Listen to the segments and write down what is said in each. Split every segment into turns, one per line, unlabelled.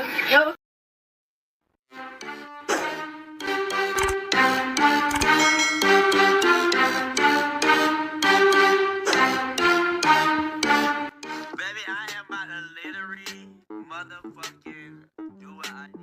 I am about to literally motherfucking do what I need.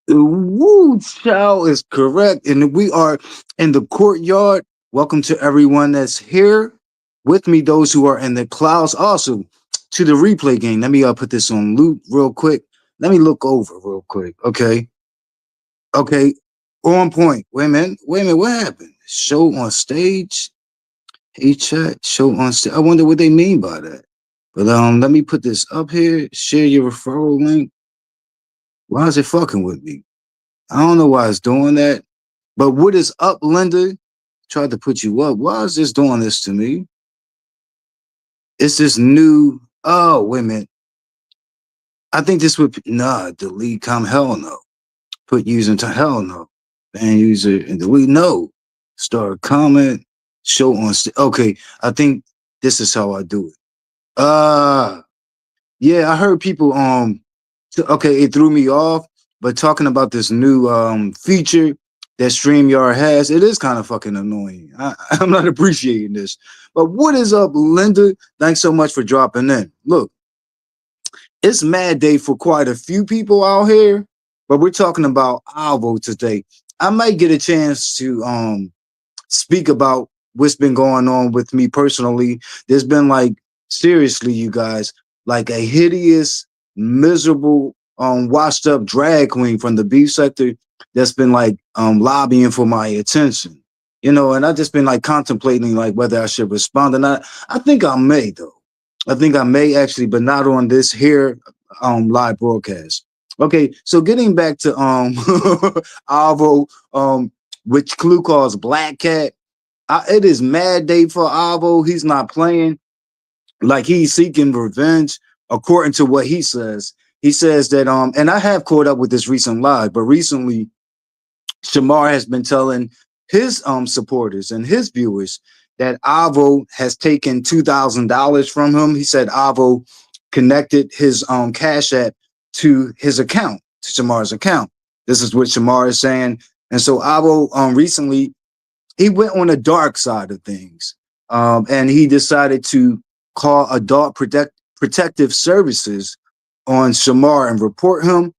Woo chow is correct. And we are in the courtyard. Welcome to everyone that's here with me, those who are in the clouds. Also, to the replay game. Let me put this on loop real quick. Let me look over real quick. Okay. Okay. On point. Wait a minute. Wait a minute. What happened? Show on stage. Hey chat. Show on stage. I wonder what they mean by that. But let me put this up here. Share your referral link. Why is it fucking with me? I don't know why it's doing that. But what is up, Linda? Tried to put you up. Why is this doing this to me? It's this new. Oh, wait a minute. I think this would delete hell no. Put user into hell no. Ban user and delete no. Start comment. Show on okay. I think this is how I do it. Yeah, I heard people okay, it threw me off, but talking about this new feature that StreamYard has, it is kind of fucking annoying. I'm not appreciating this. But what is up, Linda? Thanks so much for dropping in. Look, it's mad day for quite a few people out here, but we're talking about Alvo today. I might get a chance to speak about what's been going on with me personally. There's been like, seriously, you guys, like a hideous, miserable, washed up drag queen from the beef sector that's been like lobbying for my attention. You know, and I've just been like contemplating like whether I should respond or not. I think I may though. I think I may actually, but not on this here live broadcast. Okay, so getting back to Alvo, which Clue calls Black Cat. It is mad day for Alvo. He's not playing. Like he's seeking revenge, according to what he says. He says that and I have caught up with this recent live, but recently Shamar has been telling his supporters and his viewers that Alvo has taken $2,000 from him. He said Alvo connected his Cash App to his account, to Shamar's account. This is what Shamar is saying. And so Alvo recently he went on the dark side of things, and he decided to call Adult Protective Services on Shamar and report him.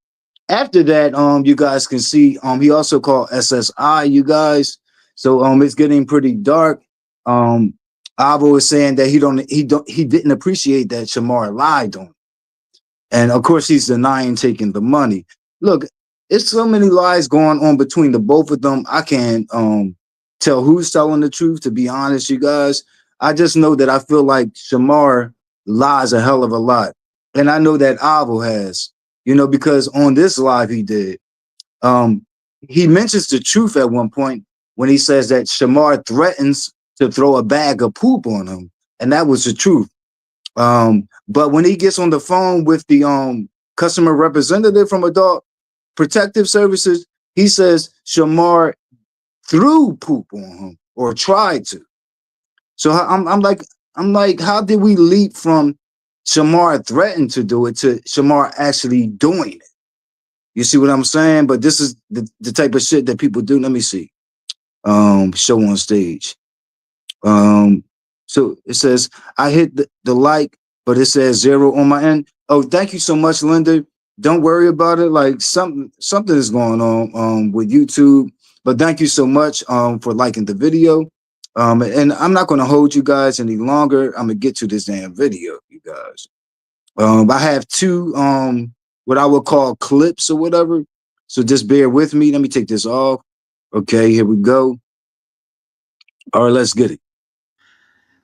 After that, you guys can see, he also called SSI, you guys. So it's getting pretty dark. Avo is saying that he didn't appreciate that Shamar lied on him. And of course, he's denying taking the money. Look, it's so many lies going on between the both of them. I can't tell who's telling the truth, to be honest, you guys. I just know that I feel like Shamar lies a hell of a lot. And I know that Avo has, you know, because on this live he did, he mentions the truth at one point when he says that Shamar threatens to throw a bag of poop on him. And that was the truth. But when he gets on the phone with the customer representative from Adult Protective Services, he says Shamar threw poop on him or tried to. So I'm like, how did we leap from Shamar threatened to do it to Shamar actually doing it? You see what I'm saying? But this is the type of shit that people do. Let me see. Show on stage. So it says I hit the like, but it says 0 on my end. Oh, thank you so much, Linda. Don't worry about it. Like something is going on with YouTube. But thank you so much for liking the video. And I'm not going to hold you guys any longer. I'm gonna get to this damn video, you guys. I have two what I would call clips or whatever. So just bear with me. Let me take this off. Okay, here we go. All right, let's get it.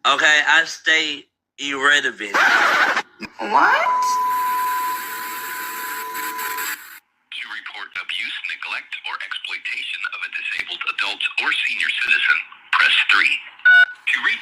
Okay, I stay irrelevant.
What?
To report abuse, neglect, or exploitation of a disabled 3. To reach.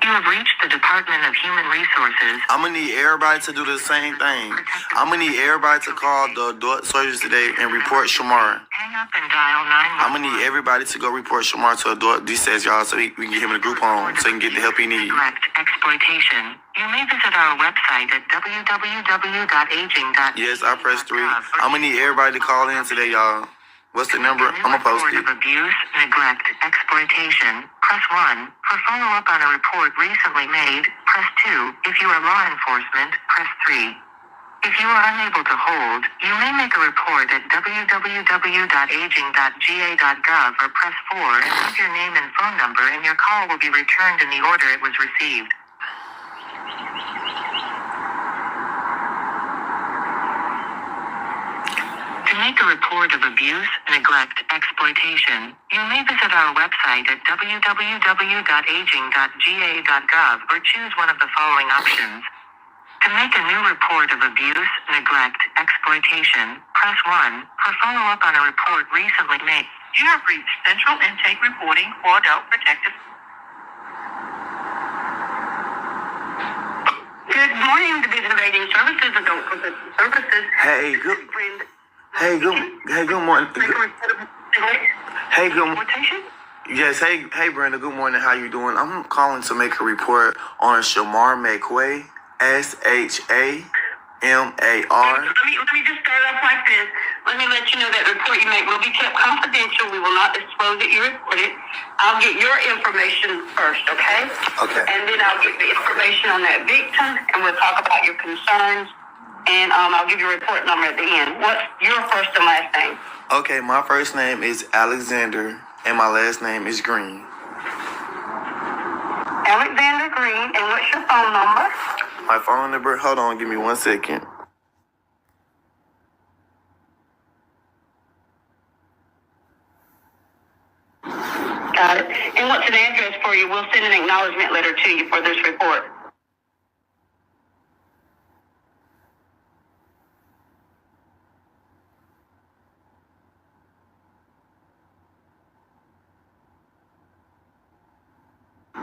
You have reached the Department of Human Resources.
I'm gonna need everybody to do the same thing. I'm gonna need everybody to call the adult surgeons today and report Shamar.
Hang up and dial 911.
I'm gonna need everybody to go report Shamar to adult DSS, y'all, so we can get him in a group home so he can get the help he needs.
Neglect exploitation. You may visit our website at www.aging.gov.
Yes, I pressed 3. I'm gonna need everybody to call in today, y'all. What's the number? I'm gonna post it.
Report of abuse, neglect, exploitation, press 1. For follow-up on a report recently made, press 2. If you are law enforcement, press 3. If you are unable to hold, you may make a report at www.aging.ga.gov or press 4 and leave your name and phone number, and your call will be returned in the order it was received. To make a report of abuse, neglect, exploitation, you may visit our website at www.aging.ga.gov or choose one of the following options. To make a new report of abuse, neglect, exploitation, press 1. For follow-up on a report recently made, you have reached Central Intake Reporting for Adult Protective. Good morning, Division of Aging Services, Adult Protective Services.
Hey, good morning. Hey, good morning. Yes, hey, Brenda. Good morning. How you doing? I'm calling to make a report on Shamar McQuay, SHAMAR.
Let me just start off like this. Let me let you know that report you make will be kept confidential. We will not disclose that you reported. I'll get your information first, okay?
Okay.
And then I'll get the information on that victim, and we'll talk about your concerns. And I'll give you a report number at the end. What's your first and last name?
Okay, my first name is Alexander, and my last name is Green.
Alexander Green. And what's your phone number?
My phone number, hold on, give me 1 second.
Got it. And what's an address for you? We'll send an acknowledgement letter to you for this report.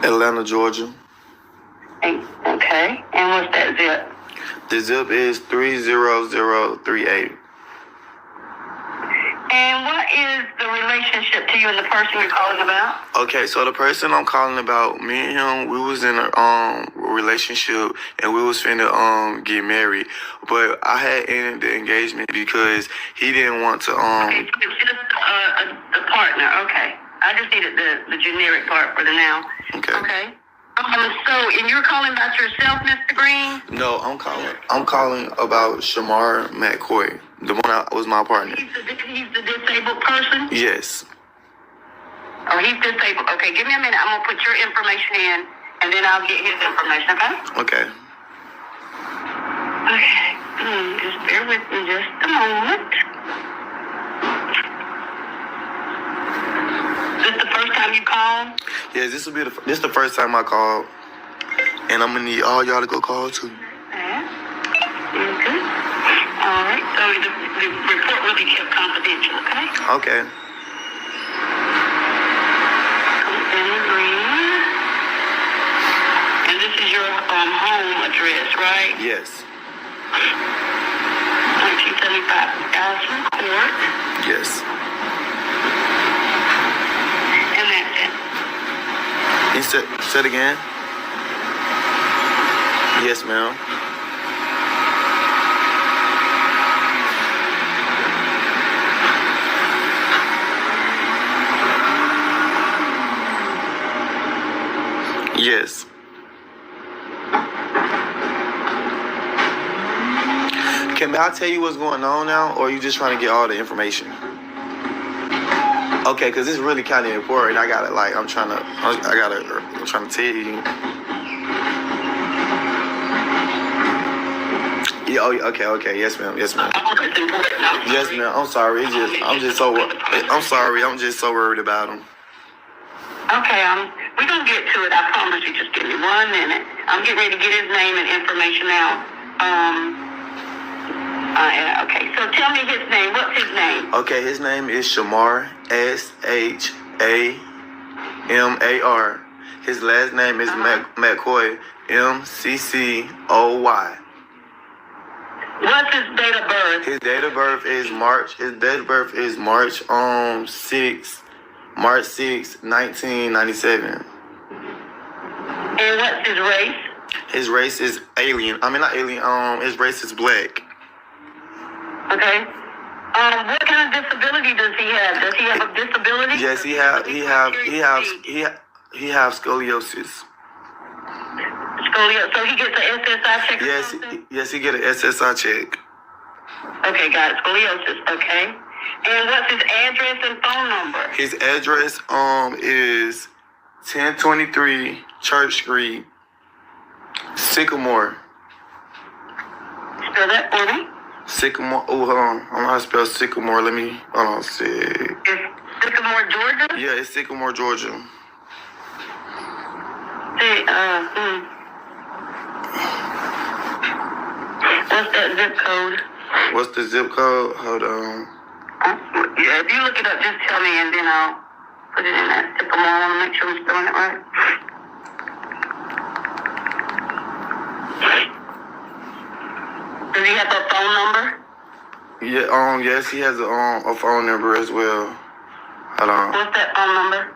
Atlanta, Georgia.
Okay. And what's that zip?
The zip is 30038.
And what is the relationship to you and the person you're calling about?
Okay, so the person I'm calling about, me and him, we was in a relationship and we was finna get married, but I had ended the engagement because he didn't want to
Okay, so it's just a partner. Okay, I just needed the generic part for the now.
Okay.
Okay. And you're calling about yourself, Mr. Green?
No, I'm calling about Shamar McCoy, the one that was my partner.
He's the disabled person?
Yes.
Oh, he's disabled. Okay, give me a minute. I'm gonna put your information in, and then I'll get his information. Okay?
Okay.
Okay. Just bear with me just a moment. Is this the first time you called?
Yeah, this is the first time I called, and I'm gonna need all y'all to go call too.
Okay. All right. So the report will be kept confidential. Okay.
Okay.
And this is your home address, right?
Yes.
1975 Allison Court.
Yes.
And that's it.
You said again? Yes, ma'am. Yes. Can I tell you what's going on now, or are you just trying to get all the information? Okay, because it's really kind of important. I'm trying to tell you. Yeah, okay. Yes, ma'am. Yes, ma'am. Yes, ma'am. I'm sorry. I'm just so worried about him.
Okay, we're going to get to it. I promise you. Just give me 1 minute. I'm getting ready to get his name and information out. Okay, so tell me his name. What's his name?
Okay, his name is Shamar, SHAMAR. McCoy. His last name is McCoy. McCoy.
What's his date of birth?
His date of birth is March 6, 1997.
And what's his race?
His race is alien. I mean, not alien. His race is black.
Okay. What kind of disability does he have? Does he have a disability?
Yes, he have scoliosis.
Scoliosis. So he gets an SSI check.
Yes, he get an SSI check.
Okay, got it. Scoliosis. Okay. And what's his address and phone number?
His address is 1023 Church Street, Sycamore.
Spell that for me.
Sycamore. Oh, hold on. I don't know how to spell Sycamore. Hold on. See.
It's Sycamore, Georgia?
Yeah, it's Sycamore, Georgia.
What's that zip code?
What's the zip code? Hold on.
Yeah, if you look it up, just tell me and then I'll put it in that Sycamore. I want to make sure we're spelling it right. Does he have a phone number?
Yeah, yes, he has a phone number as well. Hold on.
What's that phone number?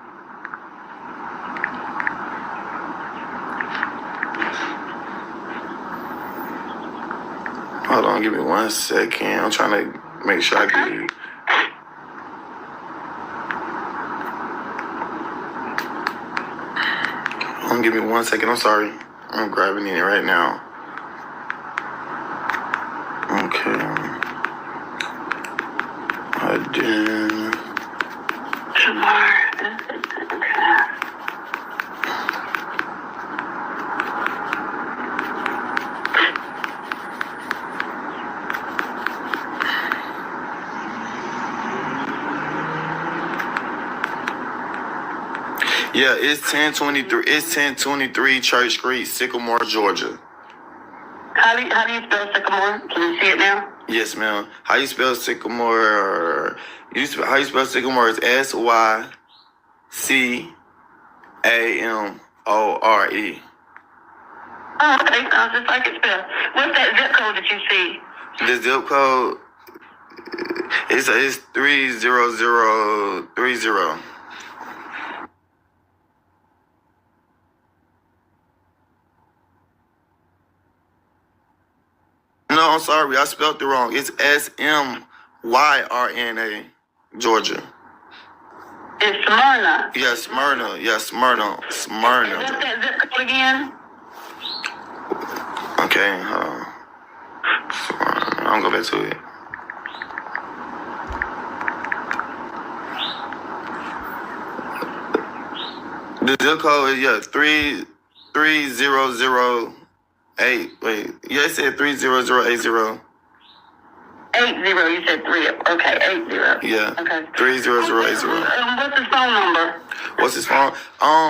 Hold on, give me 1 second. I'm trying to make sure I get you. Give me 1 second. I'm sorry. I'm grabbing it right now. Okay. I did. Yeah, it's 1023. It's 1023 Church Street, Sycamore, Georgia.
How do you spell Sycamore? Can you see it now?
Yes, ma'am. How you spell Sycamore? How you spell Sycamore is SYCAMORE.
Oh, okay. Sounds just like it's spelled. What's that zip code that you see?
The zip code is 30030. No, I'm sorry. I spelled it wrong. It's SMYRNA, Georgia.
It's Smyrna.
Yes, Smyrna. Yes, Smyrna.
What's that zip code again?
Okay, I'm going to go back to it. The zip code is 3008. Wait, yeah, it said 30080.
80. You said 3. Okay, 80.
Yeah.
Okay.
30080.
What's his phone number?
What's his phone?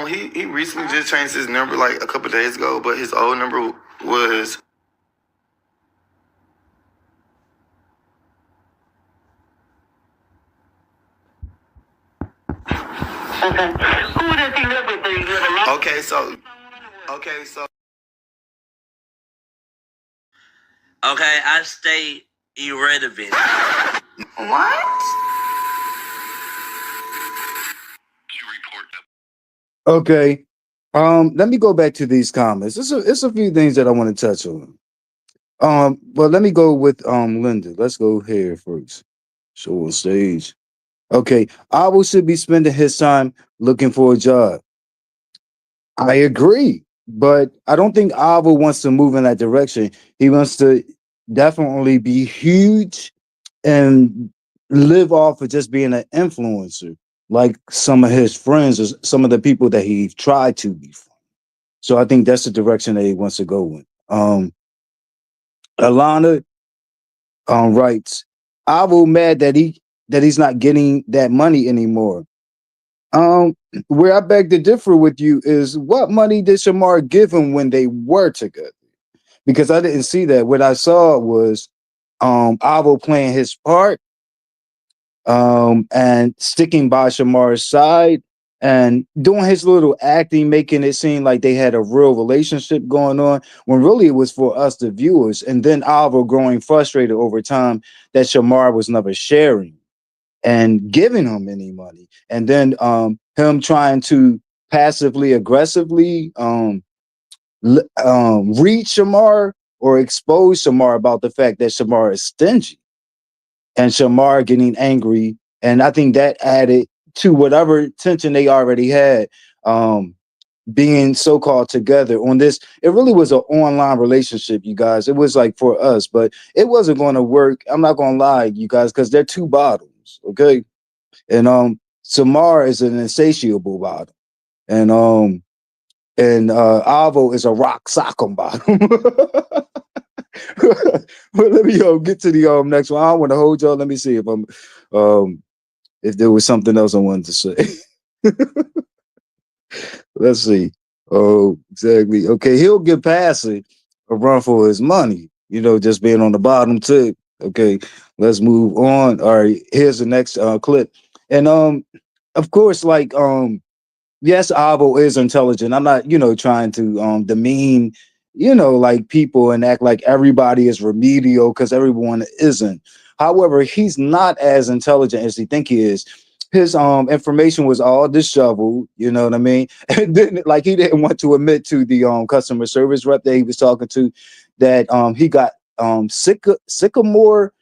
He recently just changed his number like a couple days ago, but his old number was.
Okay. Who does he live with? Does he live alone?
Okay, so.
Okay, I stay irrelevant.
What?
Okay. Let me go back to these comments. It's a few things that I want to touch on. Well, let me go with Linda. Let's go here first. Show on stage. Okay, Avo should be spending his time looking for a job. I agree, but I don't think Avo wants to move in that direction. He wants to definitely be huge and live off of just being an influencer, like some of his friends or some of the people that he tried to be from. So I think that's the direction that he wants to go in. Alana writes, Avo mad that he's not getting that money anymore. Where I beg to differ with you is, what money did Shamar give him when they were together? Because I didn't see that. What I saw was Avo playing his part and sticking by Shamar's side and doing his little acting, making it seem like they had a real relationship going on, when really it was for us, the viewers. And then Alvo growing frustrated over time that Shamar was never sharing and giving him any money. And then him trying to passively aggressively read Shamar or expose Shamar about the fact that Shamar is stingy, and Shamar getting angry. And I think that added to whatever tension they already had, being so-called together on this. It really was an online relationship, you guys. It was like for us, but it wasn't going to work. I'm not going to lie, you guys, because they're two bottoms, okay? And Samar is an insatiable bottom. And Avo is a rock sock'em bottom. But let me get to the next one. I don't want to hold y'all. Let me see if there was something else I wanted to say. Let's see. Oh, exactly. Okay, he'll get past it, a run for his money, just being on the bottom tip. Okay, let's move on. All right, here's the next clip. And of course, like yes, Avo is intelligent. I'm not, trying to demean, like people and act like everybody is remedial, because everyone isn't. However, he's not as intelligent as he think he is. His information was all disheveled, you know what I mean? And then, like, he didn't want to admit to the customer service rep that he was talking to that he got Sycamore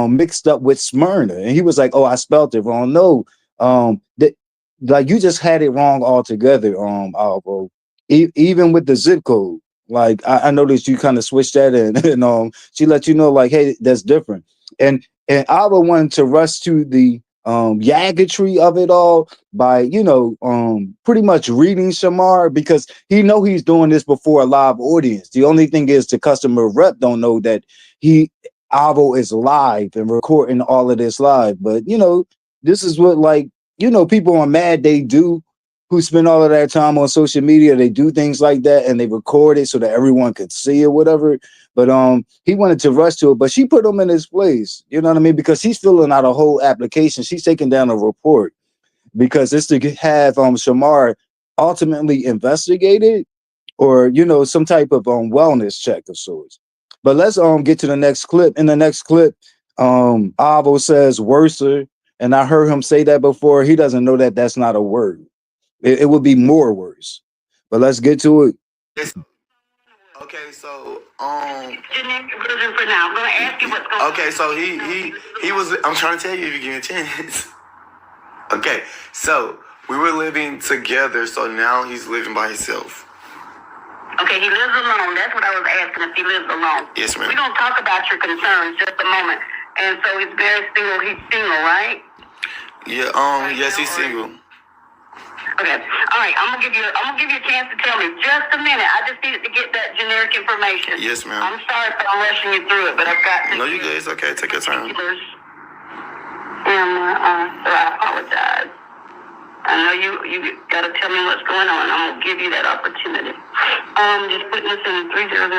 mixed up with Smyrna, and he was like, "Oh, I spelled it wrong." No, that, like, you just had it wrong altogether, Alvo. Even with the zip code, like, I noticed you kind of switched that in, and she let you know, like, hey, that's different. And Alvo wanted to rush to the yagatry of it all by, pretty much reading Shamar, because he know he's doing this before a live audience. The only thing is the customer rep don't know that Alvo is live and recording all of this live. But this is what, like, people on Mad, they do, who spend all of that time on social media. They do things like that and they record it so that everyone could see it, whatever. But he wanted to rush to it, but she put him in his place. You know what I mean? Because he's filling out a whole application. She's taking down a report because it's to have Shamar ultimately investigated, or some type of wellness check of sorts. But let's get to the next clip. In the next clip, Avo says worser, and I heard him say that before. He doesn't know that that's not a word. It would be more worse. But let's get to it.
Okay, so
For now, I'm gonna ask you what's going on.
okay, so he was. I'm trying to tell you if you give me a chance. Okay, so we were living together, so now he's living by himself.
Okay, he lives alone. That's what I was asking, if he lives alone.
Yes, ma'am.
We're gonna talk about your concerns just a moment. And so he's very single. He's single, right?
Yeah. Yes, he's single.
Okay. All right. I'm gonna give you a chance to tell me. Just a minute. I just needed to get that generic information.
Yes, ma'am.
I'm sorry for rushing you through it, but I've got to.
No, you good. It's okay. Take your time.
So I apologize. I know you gotta tell me what's going on. I'm gonna give you that opportunity. Just putting this in 30080.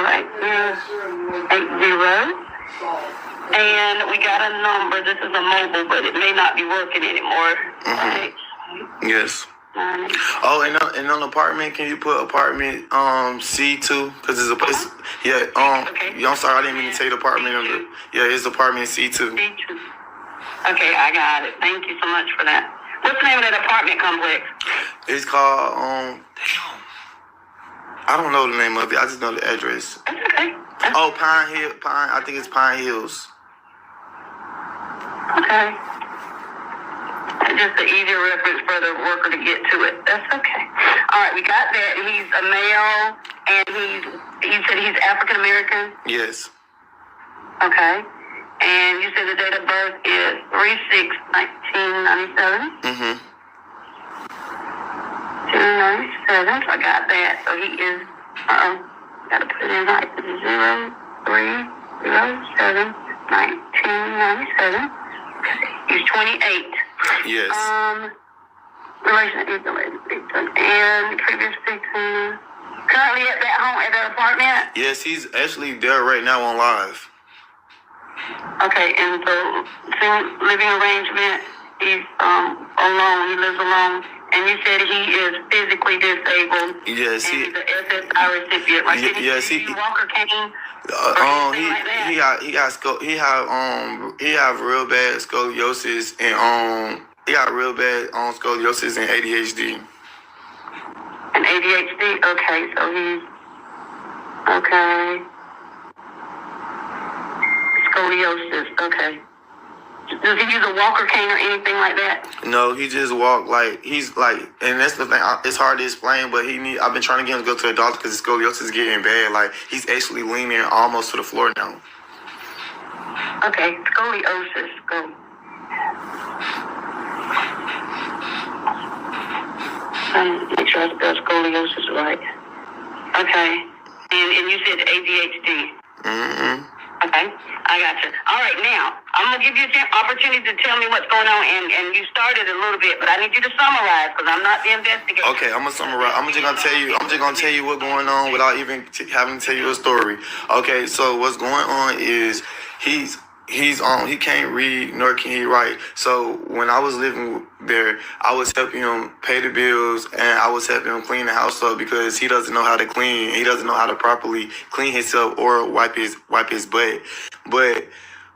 And we got a number. This is a mobile, but it may not be working anymore. Right?
Yes. Oh, and on the apartment, can you put apartment C2? Because it's a place. Yeah.
Okay.
Yeah, I'm sorry, I didn't mean to say the apartment number. Yeah, it's apartment C2.
Okay, I got it. Thank you so much for that. What's the name of that apartment complex?
It's called I don't know the name of it. I just know the address.
That's okay.
Oh, Pine. I think it's Pine Hills.
Okay. Just an easier reference for the worker to get to it. That's okay. All right, we got that. He's a male, and he said he's African American.
Yes.
Okay. And you said the date of birth is 3/6/1997.
Mm-hmm.
297. So I got that. So he is. Gotta put it in right. 03/07/1997. He's 28.
Yes.
Relation and previously currently at that home, at that apartment.
Yes, he's actually there right now on live.
Okay, and so living arrangement, he's alone, he lives alone, and you said he is physically disabled.
Yes,
and he's an SSI recipient. Like,
yes,
he walker cane.
He have real bad scoliosis and he got real bad scoliosis and ADHD.
And ADHD. Okay, so he's okay. Scoliosis. Okay. Does he use a walker cane or anything like that?
No, he just walk like he's like, and that's the thing. It's hard to explain, but I've been trying to get him to go to the doctor because his scoliosis is getting bad. Like he's actually leaning almost to the floor now.
Okay, scoliosis. Go. Make sure I spell scoliosis right. Okay, and you said ADHD.
Mm-hmm.
Okay, I got you. All right, now I'm gonna give you an opportunity to tell me what's going on, and you started a little bit, but I need you to summarize because I'm not the investigator.
Okay, I'm gonna summarize. I'm just gonna tell you what's going on without even having to tell you a story. Okay, so what's going on is he can't read nor can he write. So when I was living there, I was helping him pay the bills and I was helping him clean the house up because he doesn't know how to clean. He doesn't know how to properly clean himself or wipe his butt. But he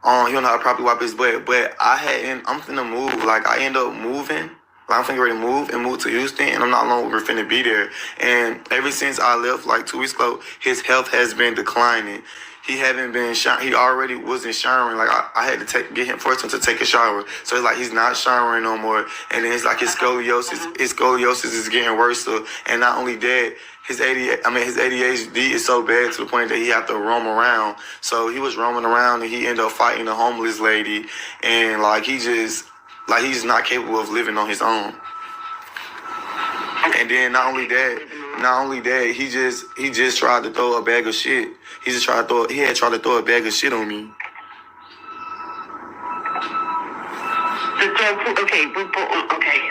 don't know how to properly wipe his butt. But I'm finna move. Like I end up moving. I'm finna ready to move to Houston, and I'm not longer finna be there. And ever since I left, like 2 weeks ago, his health has been declining. He haven't been he already wasn't showering. Like I had to force him to take a shower. So it's like he's not showering no more. And then it's like his scoliosis is getting worse. And not only that, his ADHD is so bad to the point that he have to roam around. So he was roaming around and he ended up fighting a homeless lady. And like he's not capable of living on his own. And then not only that, he just tried to throw a bag of shit. He had tried to throw a bag of shit on me.
Okay,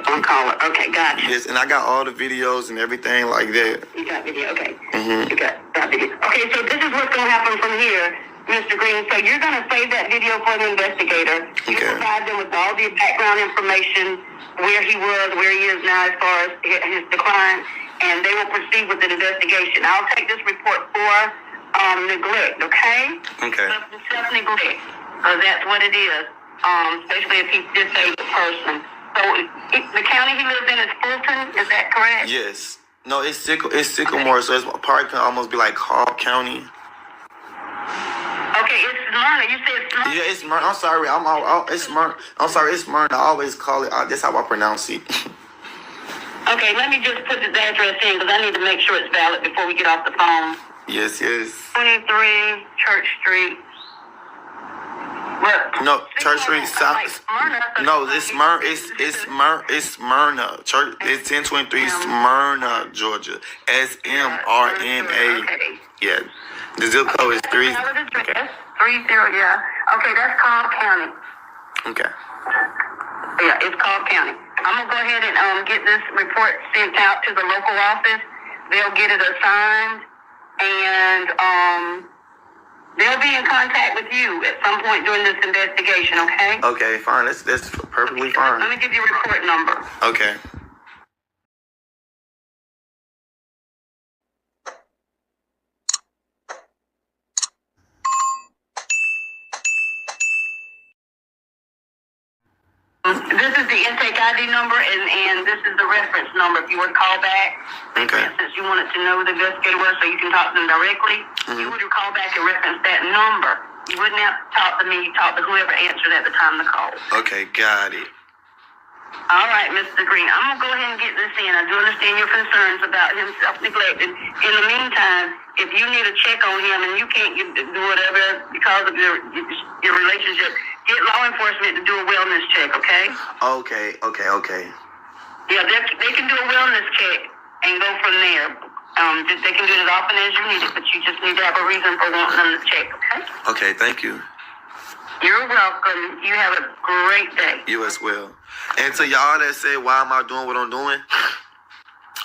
on caller. Okay, gotcha.
Yes, and I got all the videos and everything like that.
You got video, okay.
Mm-hmm.
You got video. Okay, so this is what's going to happen from here, Mr. Green. So you're going to save that video for the investigator. You provide them with all the background information, where he was, where he is now as far as his decline, and they will proceed with the investigation. I'll take this report for neglect, okay?
Okay.
Self-neglect, because that's what it is, especially if he's a disabled person. So the county he lives in is Fulton, is that correct?
Yes. No, it's Sycamore, so it's probably can almost be like Cobb County.
Okay, it's Smyrna. You said Smyrna?
Yeah, it's Smyrna. I'm sorry. It's Smyrna. I'm sorry, it's Smyrna. I always call it. That's how I pronounce it.
Okay, let me just put the address in because I need to make sure it's valid before we get off the phone.
Yes.
23 Church Street. What?
No, Church Street South.
Like Smyrna,
No, it's Smyrna. It's Smyrna. Church. It's 1023 Smyrna, Georgia. SMRNA.
Okay.
Yeah. The zip code is 3.
Okay. 30. Yeah. Okay, that's Cobb County.
Okay.
Yeah, it's Cobb County. I'm gonna go ahead and get this report sent out to the local office. They'll get it assigned, and they'll be in contact with you at some point during this investigation. Okay?
Okay, fine. That's perfectly fine.
Let me give you a report number.
Okay.
This is the intake ID number, and this is the reference number. If you would call back,
Okay.
since you wanted to know who the investigator was so you can talk to them directly, you would call back and reference that number. You wouldn't have to talk to me. You talk to whoever answered at the time of the call.
Okay, got it.
All right, Mr. Green. I'm going to go ahead and get this in. I do understand your concerns about him self-neglecting. In the meantime, if you need a check on him and you can't do whatever because of your relationship, get law enforcement to do a wellness check, okay?
Okay.
Yeah, they can do a wellness check and go from there. They can do it as often as you need it, but you just need to have a reason for wanting them to check, okay?
Okay, thank you.
You're welcome. You have a great day.
You as well. And to y'all that say, why am I doing what I'm doing?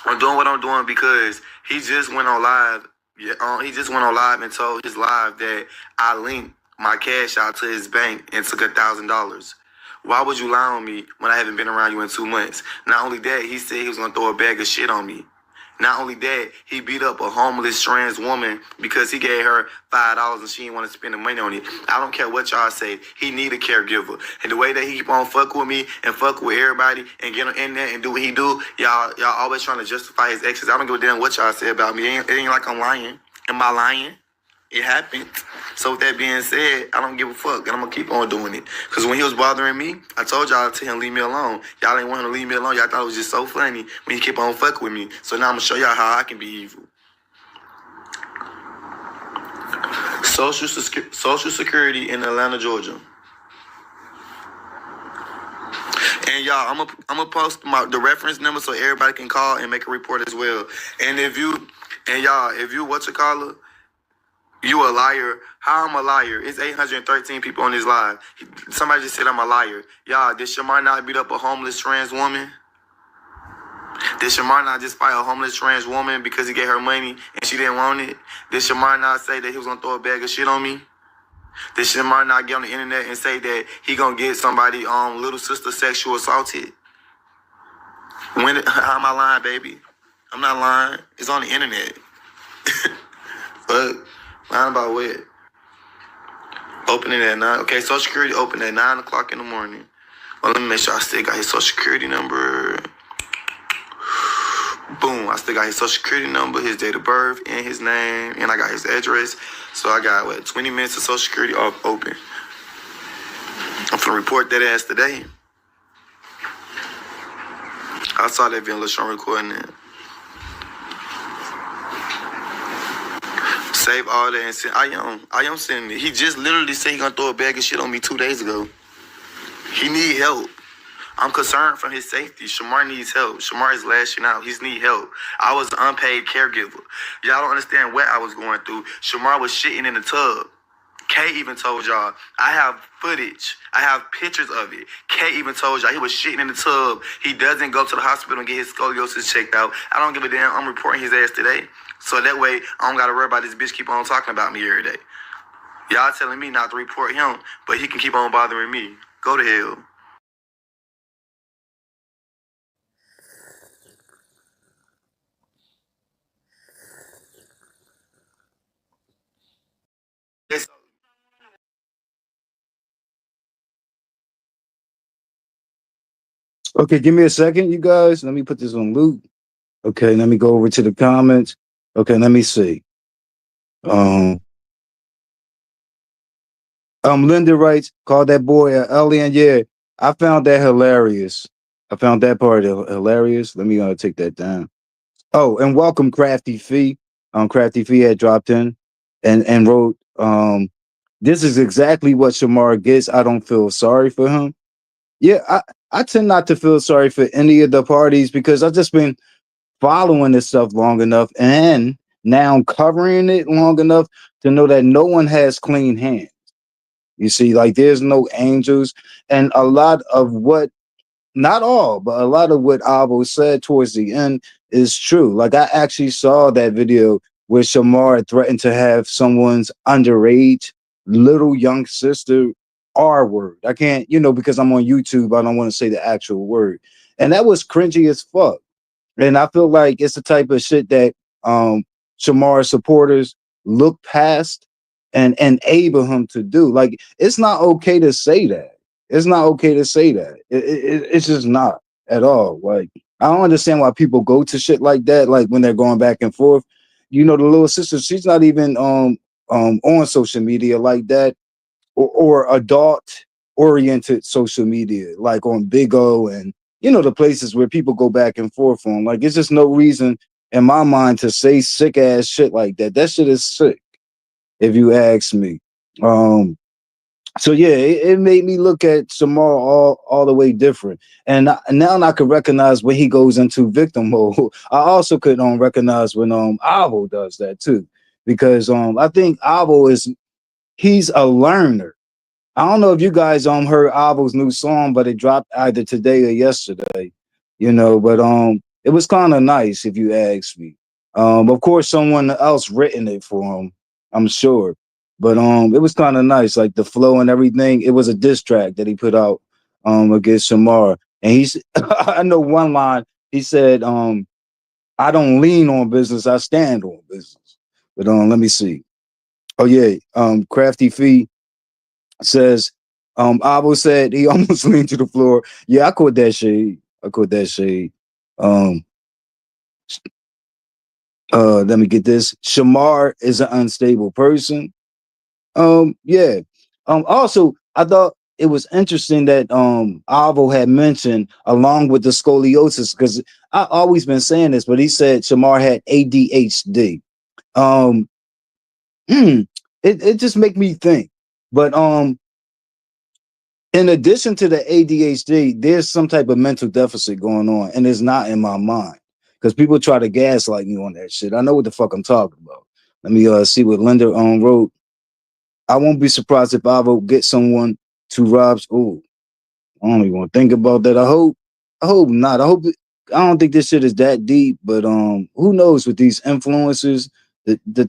I'm doing what I'm doing because he just went on live. Yeah, he just went on live and told his live that I linked my cash out to his bank and took $1,000. Why would you lie on me when I haven't been around you in 2 months? Not only that, he said he was gonna throw a bag of shit on me. Not only that, he beat up a homeless trans woman because he gave her $5 and she didn't want to spend the money on it. I don't care what y'all say. He need a caregiver. And the way that he keep on fuck with me and fuck with everybody and get him in there and do what he do, y'all always trying to justify his exes. I don't give a damn what y'all say about me. It ain't like I'm lying. Am I lying? It happened. So with that being said, I don't give a fuck, and I'm gonna keep on doing it. Cause when he was bothering me, I told y'all to him leave me alone. Y'all ain't want him to leave me alone. Y'all thought it was just so funny when he keep on fucking with me. So now I'm gonna show y'all how I can be evil. Social Security in Atlanta, Georgia. And y'all, I'm gonna post the reference number so everybody can call and make a report as well. And if you what you call it, you a liar. How I'm a liar? It's 813 people on this live. Somebody just said I'm a liar. Y'all, did Shamar not beat up a homeless trans woman? Did Shamar not just fight a homeless trans woman because he gave her money and she didn't want it? Did Shamar not say that he was gonna throw a bag of shit on me? Did Shamar not get on the internet and say that he gonna get somebody little sister sexual assaulted? How am I lying, baby? I'm not lying. It's on the internet. But lying about what? Opening at 9. Okay, Social Security open at 9 o'clock in the morning. Well, let me make sure I still got his Social Security number. Boom, I still got his Social Security number, his date of birth, and his name, and I got his address. So I got, 20 minutes of Social Security open. I'm finna report that ass today. I saw that video, I'm recording it. Save all that and send. I am sending it. He just literally said he gonna throw a bag of shit on me 2 days ago. He need help. I'm concerned for his safety. Shamar needs help. Shamar is lashing out. He need help. I was an unpaid caregiver. Y'all don't understand what I was going through. Shamar was shitting in the tub. Kay even told y'all. I have footage. I have pictures of it. Kay even told y'all he was shitting in the tub. He doesn't go to the hospital and get his scoliosis checked out. I don't give a damn. I'm reporting his ass today. So that way, I don't got to worry about this bitch keep on talking about me every day. Y'all telling me not to report him, but he can keep on bothering me. Go to hell.
Okay, give me a second, you guys. Let me put this on loop. Okay, let me go over to the comments. Okay, let me see. Linda writes, call that boy an alien. Yeah, I found that hilarious. I found that part hilarious. Let me take that down. Oh, and welcome Crafty Fee. Crafty Fee had dropped in and wrote, this is exactly what Shamar gets. I don't feel sorry for him. Yeah, I tend not to feel sorry for any of the parties because I've just been following this stuff long enough and now covering it long enough to know that no one has clean hands. You see, like there's no angels, and a lot of what, not all, but a lot of what Avo said towards the end is true. Like I actually saw that video where Shamar threatened to have someone's underage little young sister R word. I can't, because I'm on YouTube, I don't want to say the actual word. And that was cringy as fuck. And I feel like it's the type of shit that Shamar supporters look past and enable him to do. Like, it's not okay to say that. It's not okay to say that. It's just not at all. Like, I don't understand why people go to shit like that, like when they're going back and forth. The little sister, she's not even on social media like that, or adult oriented social media, like on Big O and the places where people go back and forth on. Like, it's just no reason in my mind to say sick ass shit like that. That shit is sick, if you ask me. So yeah, it made me look at Shamar all the way different. And now I can recognize when he goes into victim mode. I also could recognize when Avo does that too. Because I think Avo he's a learner. I don't know if you guys heard Avo's new song, but it dropped either today or yesterday, but it was kind of nice if you ask me. Of course someone else written it for him, I'm sure. But it was kind of nice, like the flow and everything. It was a diss track that he put out against Shamar. And he's I know one line, he said, I don't lean on business, I stand on business. But let me see. Oh yeah, Crafty Fee says, Abo said he almost leaned to the floor. Yeah, I caught that shade. Let me get this. Shamar is an unstable person. Yeah. Also, I thought it was interesting that Avo had mentioned along with the scoliosis, because I always been saying this, but he said Shamar had ADHD. It just make me think. But in addition to the ADHD, there's some type of mental deficit going on, and it's not in my mind. Because people try to gaslight me on that shit. I know what the fuck I'm talking about. Let me see what Linda wrote. I won't be surprised if Avo get someone to Rob's. Oh, I don't even want to think about that. I hope not. I don't think this shit is that deep, but who knows with these influencers, the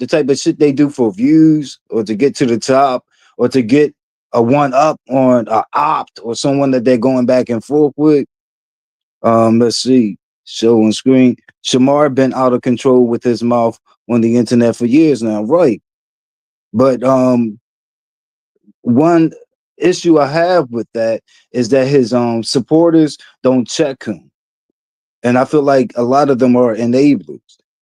type of shit they do for views or to get to the top or to get a one up on a opt or someone that they're going back and forth with. Let's see. Show on screen. Shamar been out of control with his mouth on the internet for years now, right? But one issue I have with that is that his supporters don't check him. And I feel like a lot of them are enablers.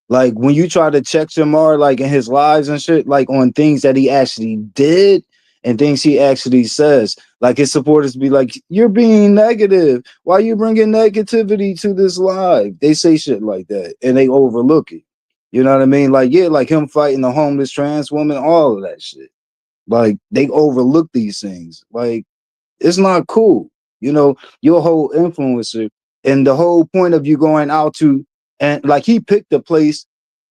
Like when you try to check Shamar, like in his lives and shit, like on things that he actually did and things he actually says, like his supporters be like, you're being negative. Why are you bringing negativity to this live? They say shit like that and they overlook it. You know what I mean? Like, yeah, like him fighting the homeless trans woman, all of that shit. Like they overlook these things. Like it's not cool. You know, your whole influencer and the whole point of you going out to, and like he picked a place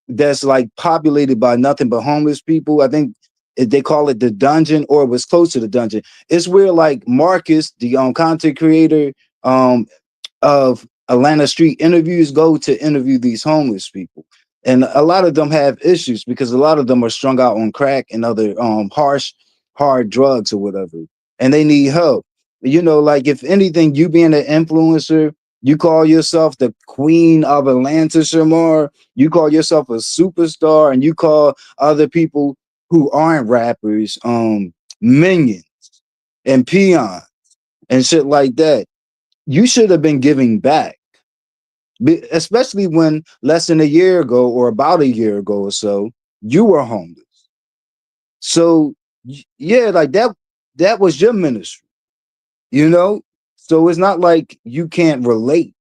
that's like populated by nothing but homeless people. I think they call it the dungeon, or it was close to the dungeon. It's where like Marcus, the content creator of Atlanta Street Interviews, go to interview these homeless people. And a lot of them have issues because a lot of them are strung out on crack and other hard drugs or whatever, and they need help. You know, like if anything, you being an influencer, you call yourself the queen of Atlanta, Shamar. You call yourself a superstar, and you call other people who aren't rappers minions and peons and shit like that. You should have been giving back. Especially when less than a year ago or about a year ago or so, you were homeless. So yeah, like that was your ministry, you know? So it's not like you can't relate.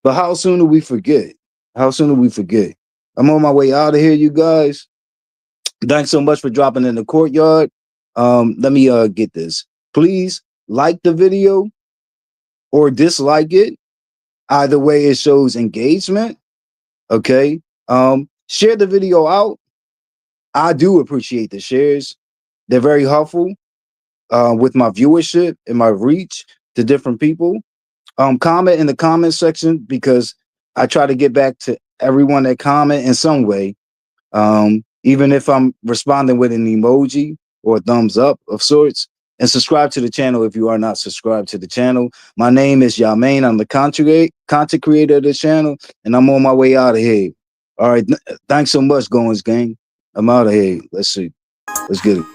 But how soon do we forget? How soon do we forget? I'm on my way out of here, you guys. Thanks so much for dropping in the courtyard. Let me get this. Please like the video or dislike it. Either way, it shows engagement. Okay. Share the video out. I do appreciate the shares. They're very helpful with my viewership and my reach to different people. Comment in the comment section because I try to get back to everyone that comment in some way. Even if I'm responding with an emoji or a thumbs up of sorts. And subscribe to the channel if you are not subscribed to the channel. My name is Yamain. I'm the content creator of the channel, and I'm on my way out of here. All right. Thanks so much, Goins Gang. I'm out of here. Let's see. Let's get it.